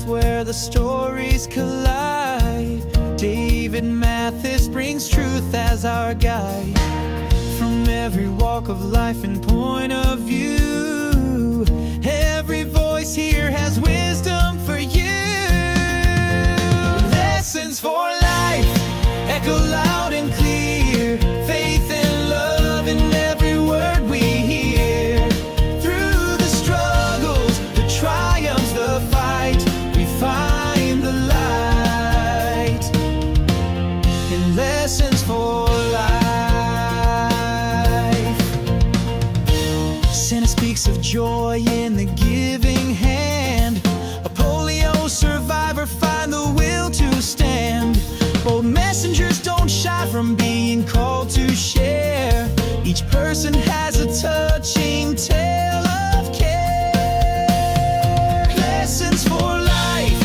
path where the stories collide. David Mathis brings truth as our guide. From every walk of life and point of view, every voice here has wisdom for you. Lessons for life echo loud and clear. Faith and love in every word we hear. Through the struggles, the triumphs, the fight, we find the light. In lessons for life, Santa speaks of joy in the giving hand. A polio survivor find the will to stand. Bold messengers don't shy from being called to share. Each person has a touching tale of care. Lessons for life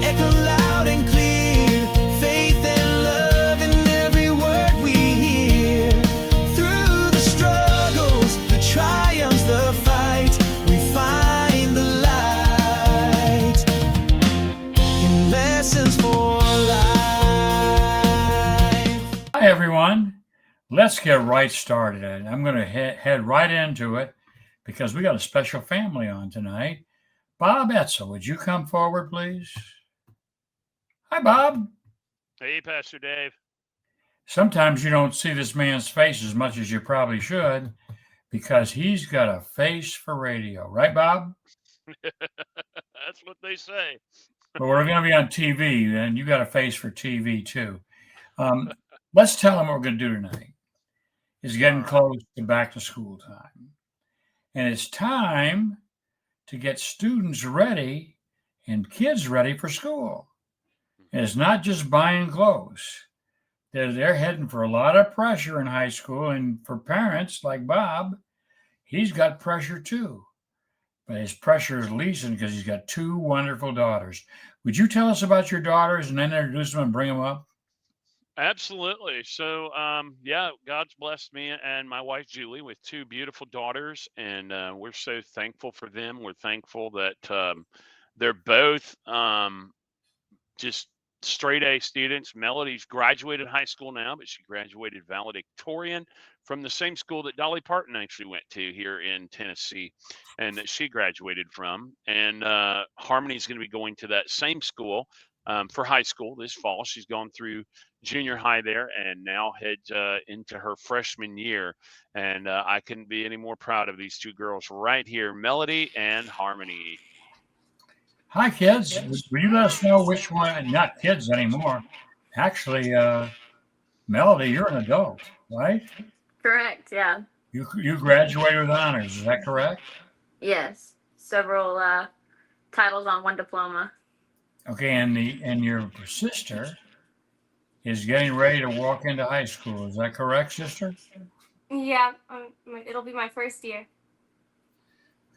echo loud and clear. Faith and love in every word we hear. Through the struggles, the triumphs, the fight, we find the light. In lessons for life. Hi, everyone. Let's get right started. I'm going to head right into it because we got a special family on tonight. Bob Etzel, would you come forward, please? Hi, Bob. Hey, Pastor Dave. Sometimes you don't see this man's face as much as you probably should because he's got a face for radio. Right, Bob? That's what they say. But we're going to be on TV, and you got a face for TV, too. Let's tell them what we're going to do tonight. It's getting close to back to school time. And it's time to get students ready and kids ready for school. And it's not just buying clothes. They're heading for a lot of pressure in high school. And for parents like Bob, he's got pressure too. But his pressure is leasing because he's got two wonderful daughters. Would you tell us about your daughters and then introduce them and bring them up? Absolutely. So, yeah, God's blessed me and my wife, Julie, with two beautiful daughters. And we're so thankful for them. We're thankful that they're both just straight A students. Melody's graduated high school now, but she graduated valedictorian from the same school that Dolly Parton actually went to here in Tennessee and that she graduated from. And Harmony's going to be going to that same school for high school this fall. She's gone through junior high there and now heads into her freshman year. And I couldn't be any more proud of these two girls right here, Melody and Harmony. Hi, kids. Will you let us know which one, not kids anymore. Actually, Melody, you're an adult, right? Correct, yeah. You graduated with honors, is that correct? Yes. Several titles on one diploma. Okay, and your sister is getting ready to walk into high school. Is that correct, sister? Yeah, it'll be my first year.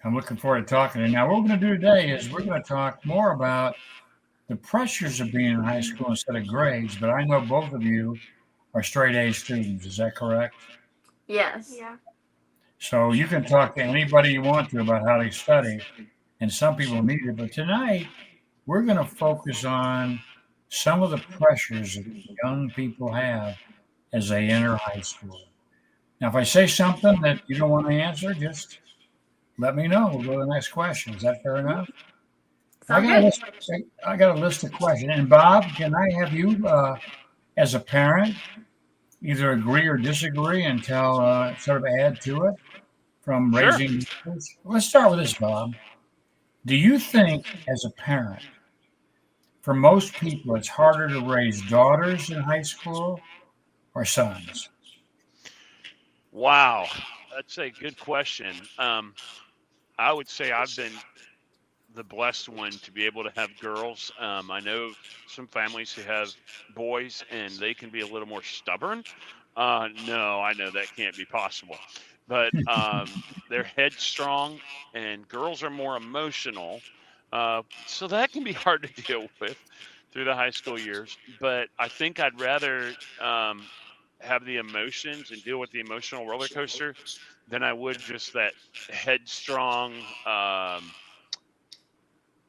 I'm looking forward to talking to you. Now, what we're going to do today is we're going to talk more about the pressures of being in high school instead of grades, but I know both of you are straight A students. Is that correct? Yes. Yeah. So you can talk to anybody you want to about how they study, and some people need it. But tonight, we're going to focus on some of the pressures that young people have as they enter high school. Now, if I say something that you don't want to answer, just let me know. We'll go to the next question. Is that fair enough? I got a list of questions. And Bob, can I have you, as a parent, either agree or disagree and tell, sort of add to it from raising? Sure. Let's start with this, Bob. Do you think, as a parent, for most people, it's harder to raise daughters in high school or sons? Wow, that's a good question. I would say I've been the blessed one to be able to have girls. I know some families who have boys and they can be a little more stubborn. No, I know that can't be possible. But they're headstrong and girls are more emotional. So that can be hard to deal with through the high school years. But I think I'd rather have the emotions and deal with the emotional roller coaster than I would just that headstrong,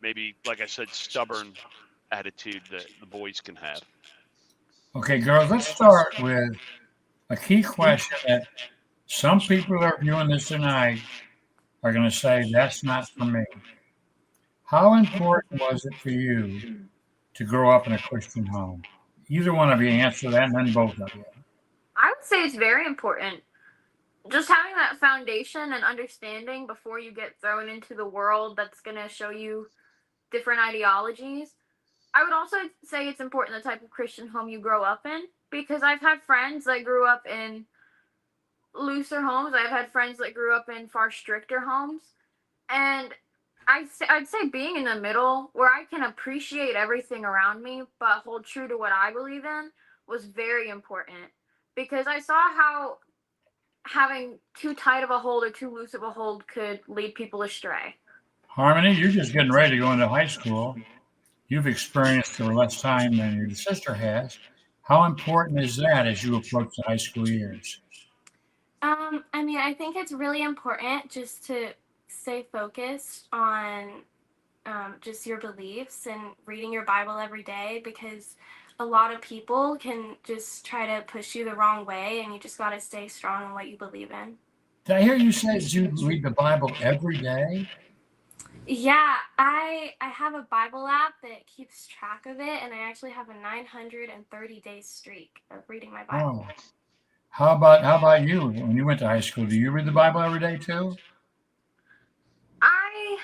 maybe, like I said, stubborn attitude that the boys can have. Okay, girls, let's start with a key question that some people that are viewing this tonight are going to say, that's not for me. How important was it for you to grow up in a Christian home? Either one of you answer that, and then both of you. I would say it's very important. Just having that foundation and understanding before you get thrown into the world that's going to show you different ideologies. I would also say it's important the type of Christian home you grow up in, because I've had friends that grew up in looser homes. I've had friends that grew up in far stricter homes. And I'd say being in the middle where I can appreciate everything around me but hold true to what I believe in was very important, because I saw how having too tight of a hold or too loose of a hold could lead people astray. Harmony, you're just getting ready to go into high school. You've experienced for less time than your sister has. How important is that as you approach the high school years? I mean, I think it's really important just to stay focused on just your beliefs and reading your Bible every day, because a lot of people can just try to push you the wrong way, and you just got to stay strong in what you believe in. Did I hear you say that you read the Bible every day? Yeah, I have a Bible app that keeps track of it, and I actually have a 930-day streak of reading my Bible. Oh. How about you? When you went to high school, do you read the Bible every day too? I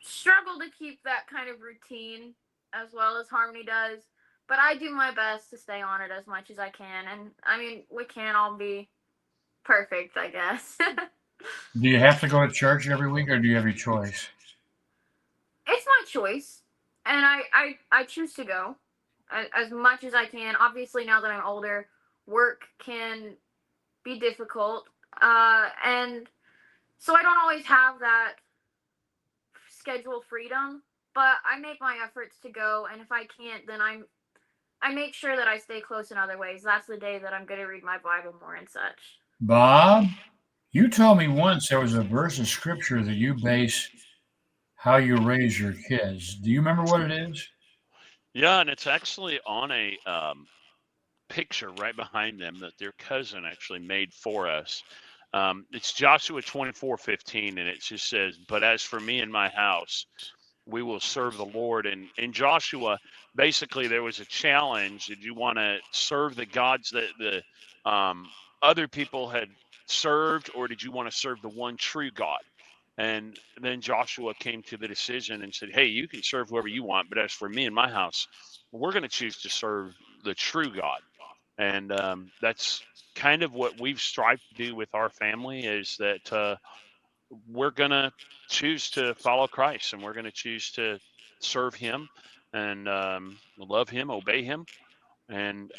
struggle to keep that kind of routine as well as Harmony does, but I do my best to stay on it as much as I can. And I mean, we can't all be perfect, I guess. Do you have to go to church every week, or do you have your choice? It's my choice, and I choose to go as much as I can. Obviously, now that I'm older, work can be difficult, and so I don't always have that schedule freedom. But I make my efforts to go, and if I can't, then I make sure that I stay close in other ways. That's the day that I'm going to read my Bible more and such. Bob, you told me once there was a verse of scripture that you base how you raise your kids. Do you remember what it is? Yeah, and it's actually on a picture right behind them that their cousin actually made for us. It's Joshua 24:15, and it just says, "But as for me and my house, we will serve the Lord." And in Joshua, basically, there was a challenge. Did you want to serve the gods that the other people had served, or did you want to serve the one true God? And then Joshua came to the decision and said, "Hey, you can serve whoever you want, but as for me and my house, we're going to choose to serve the true God." And that's kind of what we've strived to do with our family, is that we're going to choose to follow Christ, and we're going to choose to serve him and love him, obey him. And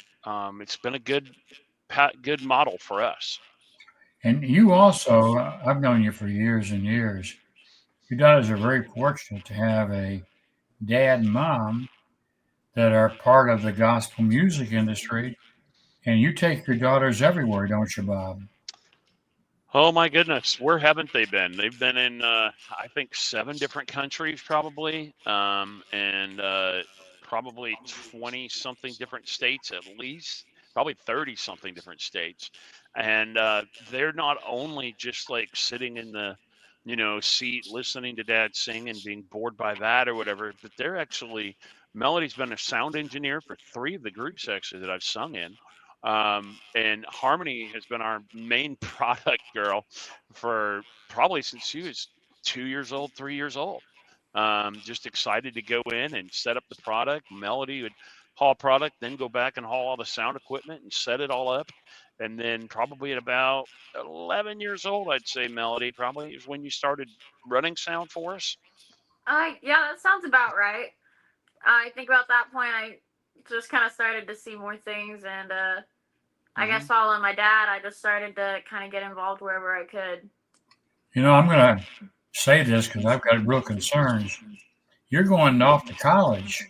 it's been a good model for us. And you also, I've known you for years and years. Your daughters are very fortunate to have a dad and mom that are part of the gospel music industry. And you take your daughters everywhere, don't you, Bob? Oh my goodness, where haven't they been? They've been in, I think, 7 different countries probably, and probably 20 something different states at least, probably 30 something different states. And they're not only just like sitting in the, seat listening to dad sing and being bored by that or whatever, but they're actually, Melody's been a sound engineer for 3 of the groups actually that I've sung in. And Harmony has been our main product girl for probably since she was 2 years old, 3 years old. Just excited to go in and set up the product. Melody would haul product, then go back and haul all the sound equipment and set it all up. And then probably at about 11 years old, I'd say, Melody, probably is when you started running sound for us. Yeah, that sounds about right. I think about that point, I just kind of started to see more things, and I guess following my dad, I just started to kind of get involved wherever I could. You know, I'm going to say this because I've got real concerns. You're going off to college,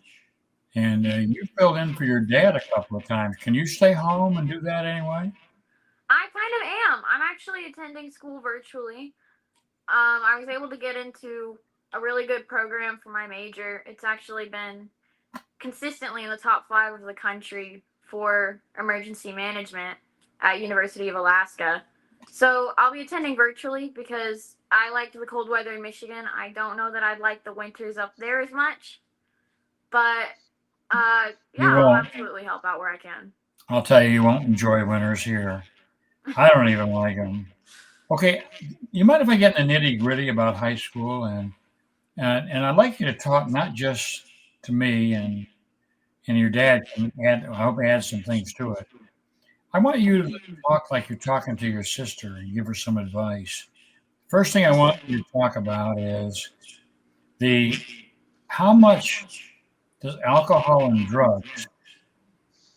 and you filled in for your dad a couple of times. Can you stay home and do that anyway? I kind of am. I'm actually attending school virtually. I was able to get into a really good program for my major. It's actually been consistently in the top 5 of the country for emergency management at University of Alaska. So I'll be attending virtually because I liked the cold weather in Michigan. I don't know that I'd like the winters up there as much, but You yeah, I'll won't. absolutely help out where I can. I'll tell you, you won't enjoy winters here. I don't even like them. Okay, you mind if I get in the nitty gritty about high school and I'd like you to talk not just to me and your dad can add. I hope add some things to it. I want you to talk like you're talking to your sister and give her some advice. First thing I want you to talk about is the how much does alcohol and drugs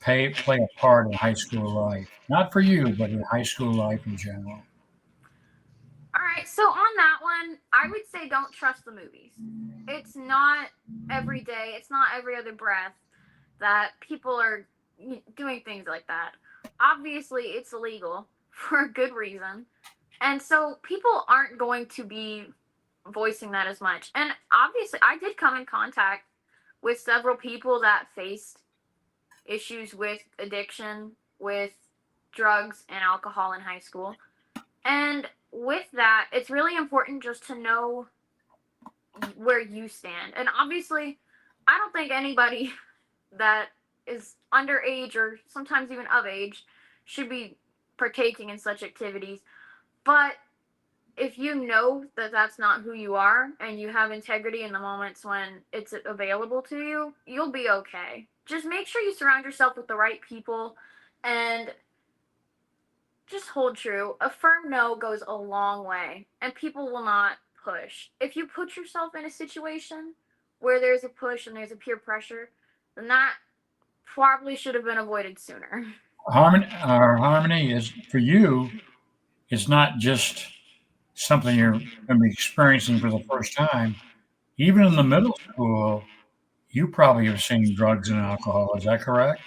play a part in high school life? Not for you, but in high school life in general. All right, so on that one, I would say don't trust the movies. It's not every day, it's not every other breath that people are doing things like that. Obviously, it's illegal for a good reason. And so people aren't going to be voicing that as much. And obviously, I did come in contact with several people that faced issues with addiction, with drugs and alcohol in high school. And with that, it's really important just to know where you stand. And obviously, I don't think anybody that is underage or sometimes even of age should be partaking in such activities. But if you know that that's not who you are and you have integrity in the moments when it's available to you, you'll be okay. Just make sure you surround yourself with the right people and just hold true. A firm no goes a long way, and people will not push. If you put yourself in a situation where there's a push and there's a peer pressure, then that probably should have been avoided sooner. Harmony is for you. It's not just something you're going to be experiencing for the first time. Even in the middle school, you probably have seen drugs and alcohol. Is that correct?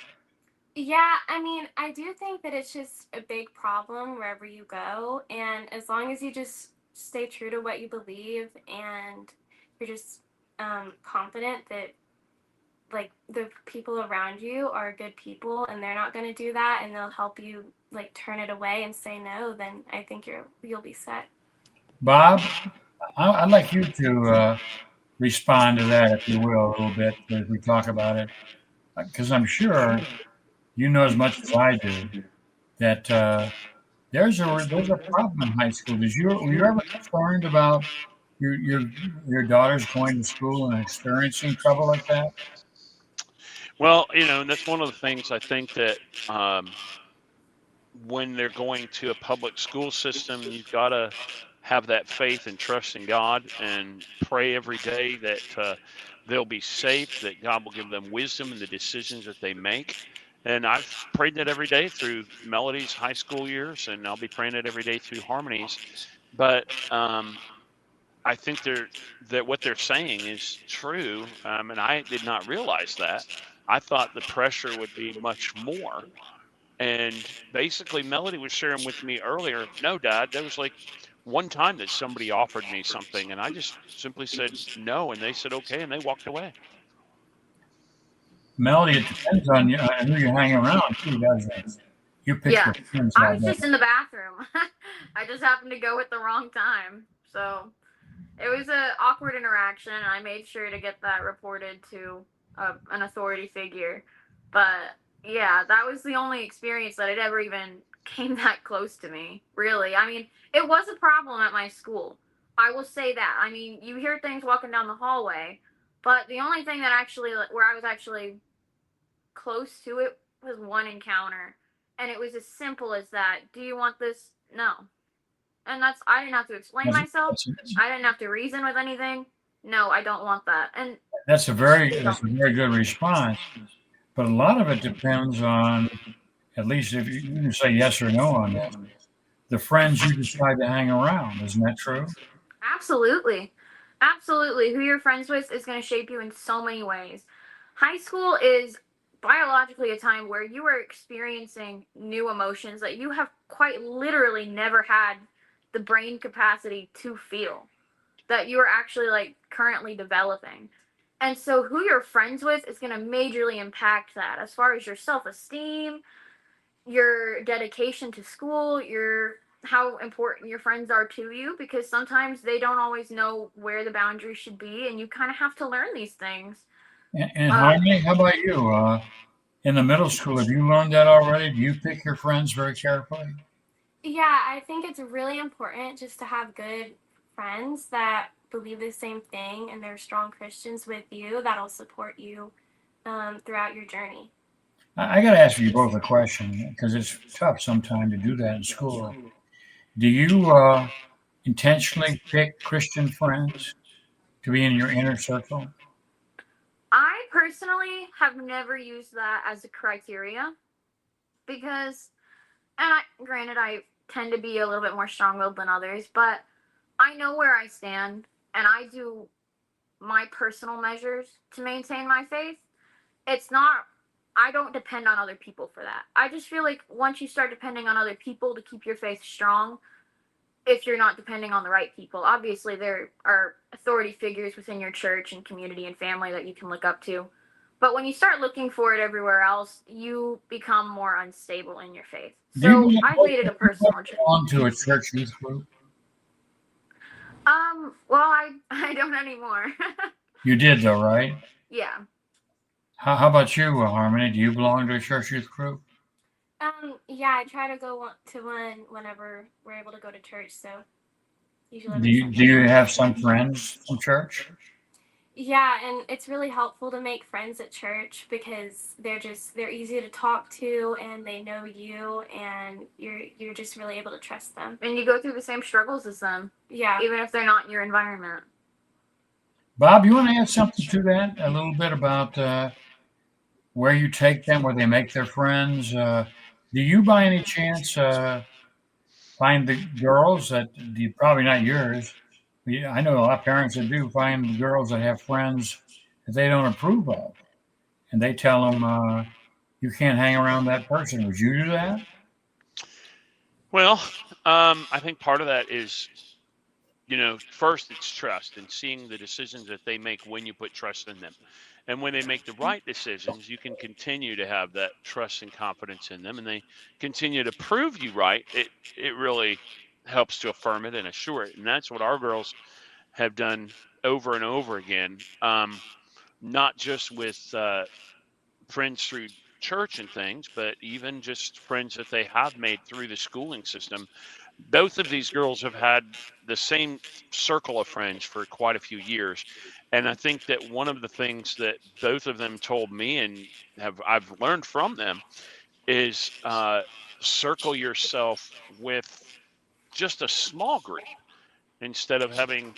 Yeah, I mean, I do think that it's just a big problem wherever you go. And as long as you just stay true to what you believe and you're just confident that like the people around you are good people and they're not going to do that and they'll help you like turn it away and say no, then I think you'll be set. Bob, I'd like you to respond to that, if you will, a little bit as we talk about it, because I'm sure you know as much as I do that there's a problem in high school. Were you ever concerned about your your your daughters going to school and experiencing trouble like that? Well, and that's one of the things I think that when they're going to a public school system, you've got to have that faith and trust in God and pray every day that they'll be safe, that God will give them wisdom in the decisions that they make. And I've prayed that every day through Melody's high school years, and I'll be praying it every day through Harmony's. But I think that what they're saying is true, and I did not realize that. I thought the pressure would be much more. And basically, Melody was sharing with me earlier, no, Dad, there was like one time that somebody offered me something, and I just simply said no, and they said okay, and they walked away. Melody, it depends on you, who you're hanging around too, doesn't it? You pick Yeah, your friends I like was that. just in the bathroom. I just happened to go at the wrong time. So it was an awkward interaction. I made sure to get that reported to an authority figure. But yeah, that was the only experience that it ever even came that close to me. Really, I mean, it was a problem at my school. I will say that. I mean, you hear things walking down the hallway, but the only thing that actually, where I was actually close to it, was one encounter, and it was as simple as that. Do you want this? No. And I didn't have to explain That's, myself. that's, I didn't have to reason with anything. No, I don't want that. And that's they that's don't. a very good response. But a lot of it depends on, at least if you can say yes or no on this, the friends you decide to hang around. Isn't that true? Absolutely. Absolutely. Who you're friends with is going to shape you in so many ways. High school is biologically a time where you are experiencing new emotions that you have quite literally never had the brain capacity to feel. that you are actually like currently developing. And so who you're friends with is going to majorly impact that as far as your self-esteem, your dedication to school, your how important your friends are to you, because sometimes they don't always know where the boundaries should be, and you kind of have to learn these things. And Harmony, how about you? In the middle school, have you learned that already? Do you pick your friends very carefully? Yeah, I think it's really important just to have good friends that believe the same thing and they're strong Christians with you that'll support you throughout your journey. I got to ask you both a question because it's tough sometimes to do that in school. Do you intentionally pick Christian friends to be in your inner circle? I personally have never used that as a criteria because, and granted, I tend to be a little bit more strong willed than others, but I know where I stand and I do my personal measures to maintain my faith. It's not, I don't depend on other people for that. I just feel like once you start depending on other people to keep your faith strong, if you're not depending on the right people, obviously there are authority figures within your church and community and family that you can look up to. But when you start looking for it everywhere else, you become more unstable in your faith. Do you So I've made it a personal journey. belong to a church youth group? Well, I don't anymore. You did though, right? Yeah. How about you, Harmony? Do you belong to a church youth group? Yeah, I try to go to one whenever we're able to go to church. So usually Do every you, do Sunday. you have some friends from church? Yeah, and it's really helpful to make friends at church because they're easy to talk to and they know you and you're just really able to trust them. And you go through the same struggles as them, Yeah. even if they're not in your environment. Bob, you want to add something to that? A little bit about where you take them, where they make their friends. Do you, by any chance, find the girls that probably not yours? I know a lot of parents that do find girls that have friends that they don't approve of, and they tell them you can't hang around that person. Would you do that? Well, I think part of that is, first it's trust and seeing the decisions that they make when you put trust in them. And when they make the right decisions, you can continue to have that trust and confidence in them, and they continue to prove you right. It really helps to affirm it and assure it. And that's what our girls have done over and over again. Not just with friends through church and things, but even just friends that they have made through the schooling system. Both of these girls have had the same circle of friends for quite a few years. And I think that one of the things that both of them told me and I've learned from them is circle yourself with just a small group instead of having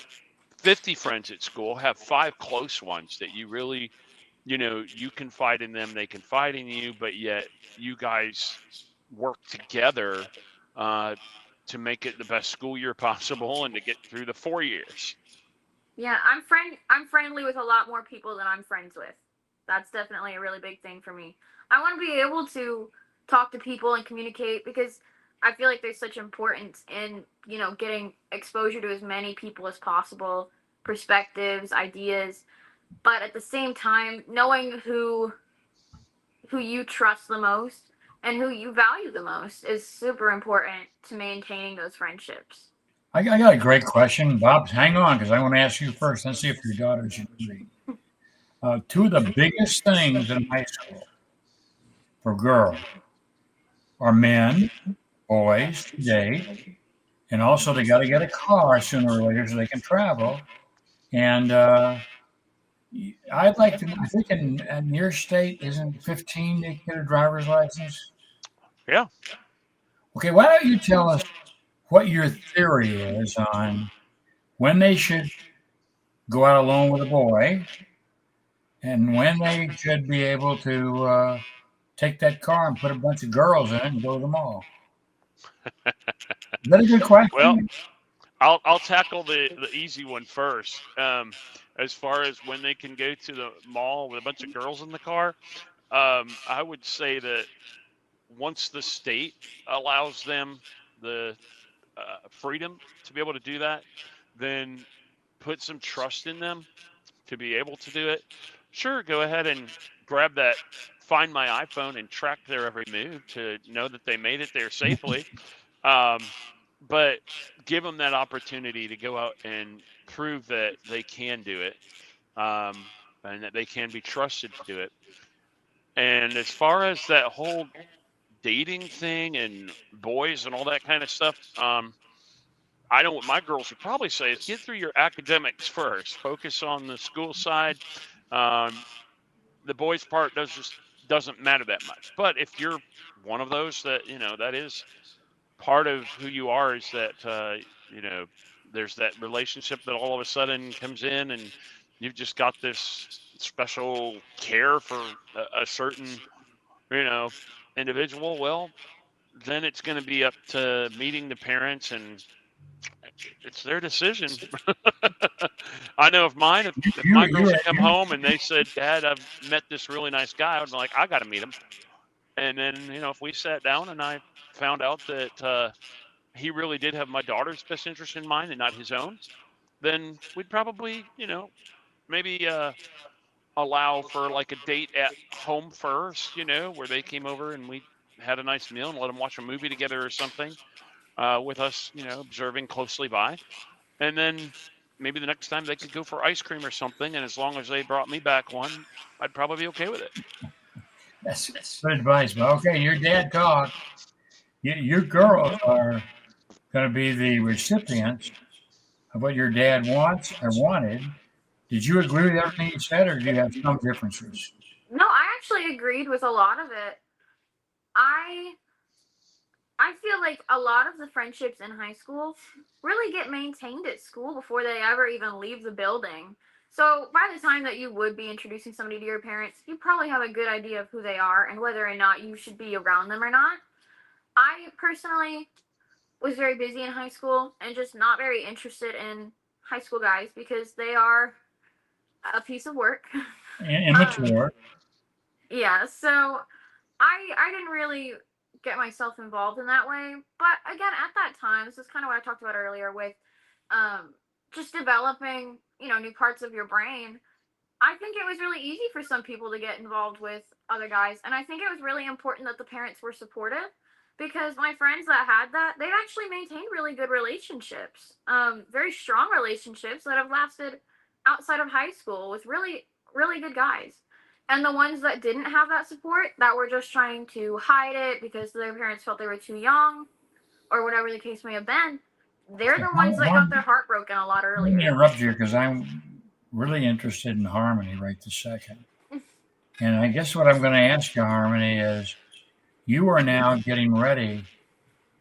50 friends at school. Have 5 close ones that you really, you confide in them, they confide in you, but yet you guys work together uh, to make it the best school year possible and to get through the 4 years. Yeah, I'm friendly with a lot more people than I'm friends with. That's definitely a really big thing for me. I want to be able to talk to people and communicate because I feel like there's such importance in, getting exposure to as many people as possible, perspectives, ideas, but at the same time, knowing who you trust the most and who you value the most is super important to maintaining those friendships. I got a great question. Bob, hang on because I want to ask you first. Let's see if your daughters agree. Two of the biggest things in high school for girls are men, boys today, and also they got to get a car sooner or later so they can travel. And I'd like to, I think in your state, isn't 15 they get a driver's license? Yeah. Okay, why don't you tell us what your theory is on when they should go out alone with a boy and when they should be able to take that car and put a bunch of girls in it and go to the mall? Is that a good Well, question? I'll tackle the easy one first. As far as when they can go to the mall with a bunch of girls in the car, I would say that once the state allows them the freedom to be able to do that, then put some trust in them to be able to do it, sure, go ahead and grab that, find my iPhone and track their every move to know that they made it there safely. But give them that opportunity to go out and prove that they can do it, and that they can be trusted to do it. And as far as that whole dating thing and boys and all that kind of stuff, I know what my girls would probably say is get through your academics first. Focus on the school side. Um, the boys part doesn't matter that much. But if you're one of those that that is part of who you are, is that you know there's that relationship that all of a sudden comes in, and you've just got this special care for a certain you know individual. Well, then it's going to be up to meeting the parents, and it's their decision. I know if You, my you, girls had come home and they said, "Dad, I've met this really nice guy," I'd be like, "I got to meet him." And then if we sat down and I found out that he really did have my daughter's best interest in mind and not his own, then we'd probably maybe allow for like a date at home first, where they came over and we had a nice meal and let them watch a movie together or something, with us, observing closely by. And then maybe the next time they could go for ice cream or something. And as long as they brought me back one, I'd probably be okay with it. that's good advice. But okay, your dad talked. Your girls are going to be the recipients of what your dad wants or wanted. Did you agree with everything he said, or do you have some differences? No, I actually agreed with a lot of it. I I feel like a lot of the friendships in high school really get maintained at school before they ever even leave the building. So by the time that you would be introducing somebody to your parents, you probably have a good idea of who they are and whether or not you should be around them or not. I personally was very busy in high school and just not very interested in high school guys because they are a piece of work. Immature. Yeah, so I didn't really get myself involved in that way. But again, at that time, this is kind of what I talked about earlier with um, just developing, new parts of your brain. I think it was really easy for some people to get involved with other guys, and I think it was really important that the parents were supportive because my friends that had that, they've actually maintained really good relationships, very strong relationships that have lasted outside of high school with really, really good guys. And the ones that didn't have that support, that were just trying to hide it because their parents felt they were too young or whatever the case may have been, they're the ones that got their heart broken a lot Let me earlier. interrupt you because I'm really interested in Harmony right this second. And I guess what I'm going to ask you, Harmony, is you are now getting ready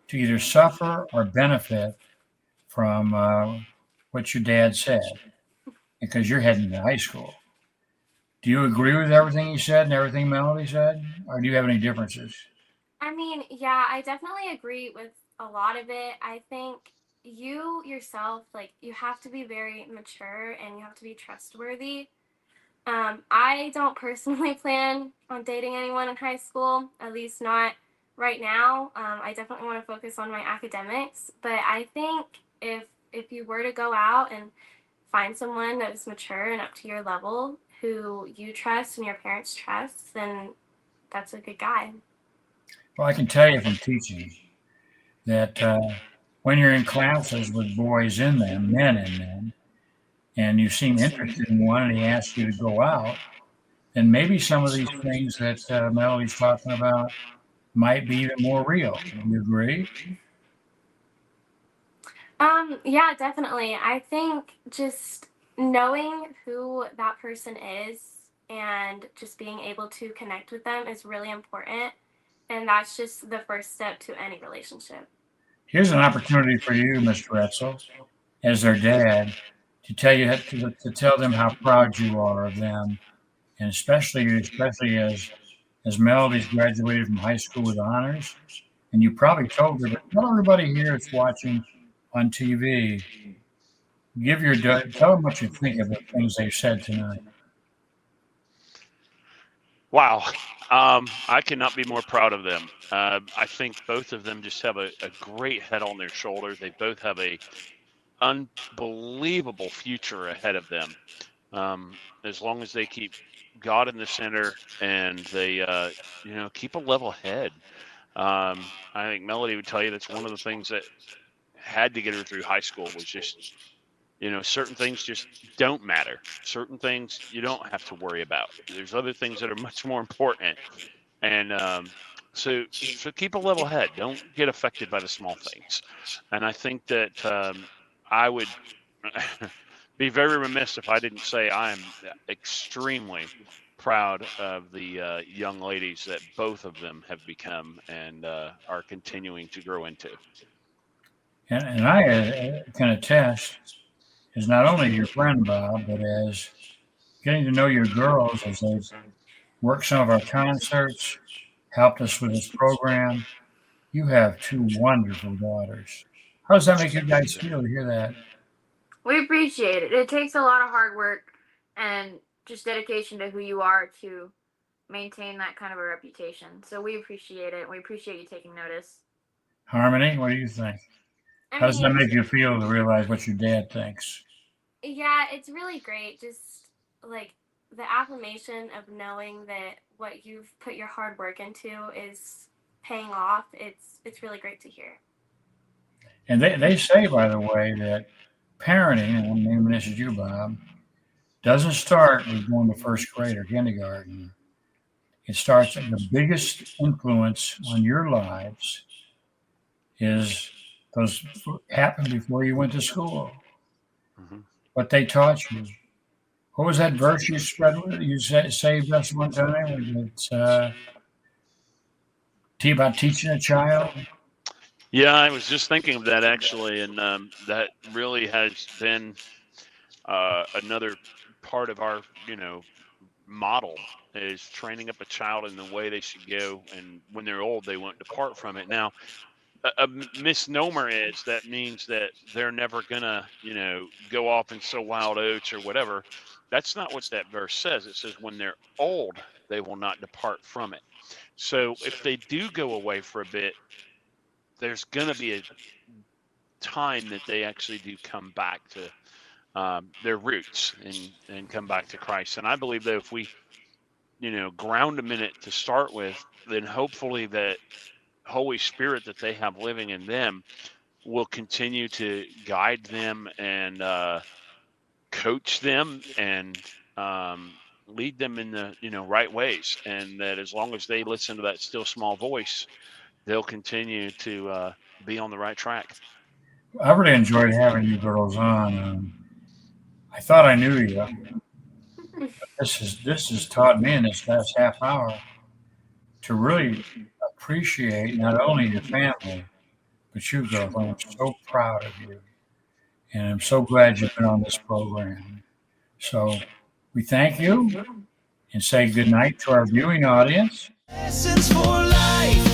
to either suffer or benefit from what your dad said because you're heading to high school. Do you agree with everything he said and everything Melody said, or do you have any differences? I mean, yeah, I definitely agree with a lot of it. I think you yourself, like, you have to be very mature and you have to be trustworthy. I don't personally plan on dating anyone in high school, at least not right now. I definitely want to focus on my academics, but I think if you were to go out and find someone that is mature and up to your level who you trust and your parents trust, then that's a good guy. Well, I can tell you from teaching that when you're in classes with boys in them, men in them, and you seem interested in one and he asks you to go out, then maybe some of these things that Melody's talking about might be even more real. Do you agree? Yeah, definitely. I think just knowing who that person is and just being able to connect with them is really important. And that's just the first step to any relationship. Here's an opportunity for you, Mr. Etzel, as their dad, to tell them how proud you are of them, and especially as Melody's graduated from high school with honors, and you probably told her, but tell everybody here that's watching on TV, tell them what you think of the things they've said tonight. Wow. I cannot be more proud of them. I think both of them just have a great head on their shoulders. They both have unbelievable future ahead of them, as long as they keep God in the center and they, keep a level head. I think Melody would tell you that's one of the things that had to get her through high school was just, certain things just don't matter. Certain things you don't have to worry about. There's other things that are much more important. And so keep a level head. Don't get affected by the small things. And I think that I would be very remiss if I didn't say I am extremely proud of the young ladies that both of them have become and are continuing to grow into. And I can attest, as not only your friend, Bob, but as getting to know your girls as they've worked some of our concerts, helped us with this program. You have two wonderful daughters. How does that make you guys feel to hear that? We appreciate it. It takes a lot of hard work and just dedication to who you are to maintain that kind of a reputation. So we appreciate it. We appreciate you taking notice. Harmony, what do you think? I How does that mean, make you feel to realize what your dad thinks? yeah, it's really great. Just like the affirmation of knowing that what you've put your hard work into is paying off. It's really great to hear. And they say, by the way, that parenting, and I'm naming this as you, Bob, doesn't start with going to first grade or kindergarten. It starts at the biggest influence on your lives is those happened before you went to school. Mm-hmm. What they taught you. What was that verse you spread with? You saved us one time. It's about teaching a child. Yeah, I was just thinking of that actually, and that really has been another part of our, model is training up a child in the way they should go, and when they're old, they won't depart from it. Now, a misnomer is that means that they're never gonna, go off and sow wild oats or whatever. That's not what that verse says. It says when they're old, they will not depart from it. So if they do go away for a bit, there's gonna be a time that they actually do come back to their roots and come back to Christ. And I believe that if we, ground them in it to start with, then hopefully that Holy Spirit that they have living in them will continue to guide them and coach them and lead them in the right ways. And that as long as they listen to that still small voice, they'll continue to be on the right track. I really enjoyed having you girls on. I thought I knew you. This has taught me in this last half hour to really appreciate not only your family, but you girls. I'm so proud of you. And I'm so glad you've been on this program. So we thank you and say good night to our viewing audience. Lessons for life.